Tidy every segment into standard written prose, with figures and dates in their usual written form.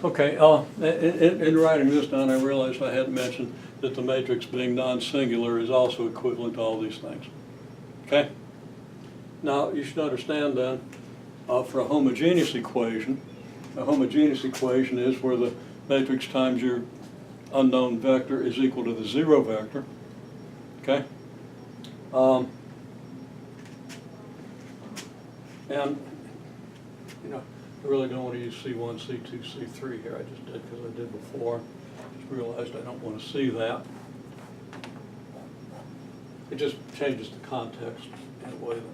Okay, in writing this down, I realized I hadn't mentioned that the matrix being non-singular is also equivalent to all these things. Okay? Now, you should understand then, for a homogeneous equation is where the matrix times your unknown vector is equal to the zero vector. Okay? And, you know, I really don't want to use C1, C2, C3 here. I just did because I did before. Just realized I don't want to see that. It just changes the context in a way that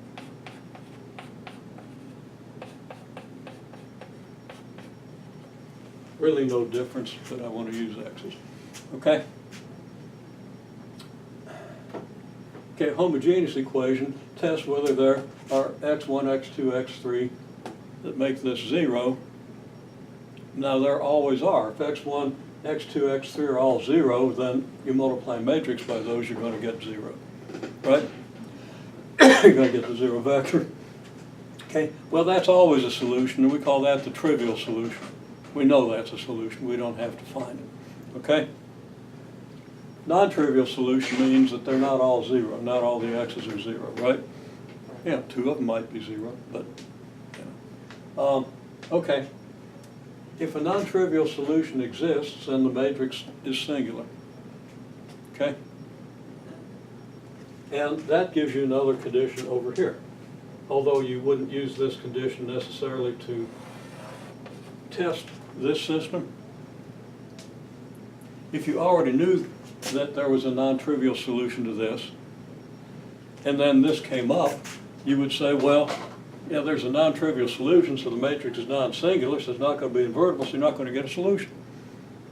really no difference, but I want to use X's. Okay? Okay, homogeneous equation tests whether there are x1, x2, x3 that make this 0. Now there always are. If x1, x2, x3 are all 0, then you multiply matrix by those, you're going to get 0. Right? You're going to get the 0 vector. Okay, well that's always a solution, and we call that the trivial solution. We know that's a solution. We don't have to find it. Okay? Non-trivial solution means that they're not all 0. Not all the x's are 0, right? Yeah, 2 of them might be 0, but you know. Okay. If a non-trivial solution exists, then the matrix is singular. Okay? And that gives you another condition over here. Although you wouldn't use this condition necessarily to test this system. If you already knew that there was a non-trivial solution to this, and then this came up, you would say, well, yeah, there's a non-trivial solution, so the matrix is non-singular, so it's not going to be invertible, so you're not going to get a solution,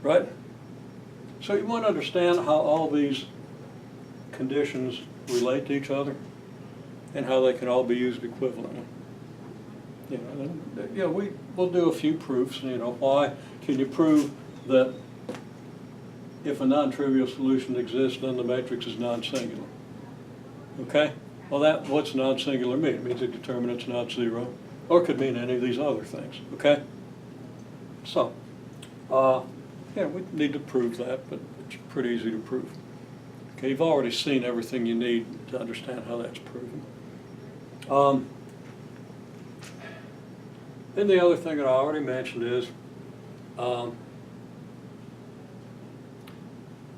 right? So you want to understand how all these conditions relate to each other and how they can all be used equivalently. You know, we'll do a few proofs. You know, why can you prove that if a non-trivial solution exists, then the matrix is non-singular? Okay? Well, what's non-singular mean? It means the determinant's not 0, or it could mean any of these other things. Okay? So, yeah, we need to prove that, but it's pretty easy to prove. Okay, you've already seen everything you need to understand how that's proven. Then the other thing that I already mentioned is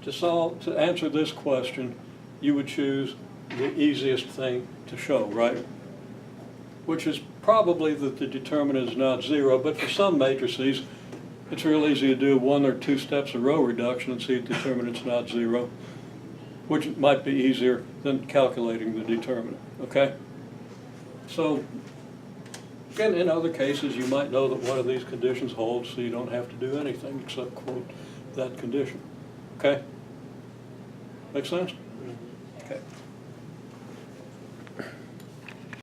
to answer this question, you would choose the easiest thing to show, right? Which is probably that the determinant is not 0, but for some matrices, it's real easy to do 1 or 2 steps of row reduction and see the determinant's not 0, which might be easier than calculating the determinant, okay? So, again, in other cases, you might know that one of these conditions holds, so you don't have to do anything except quote that condition, okay? Make sense? Okay.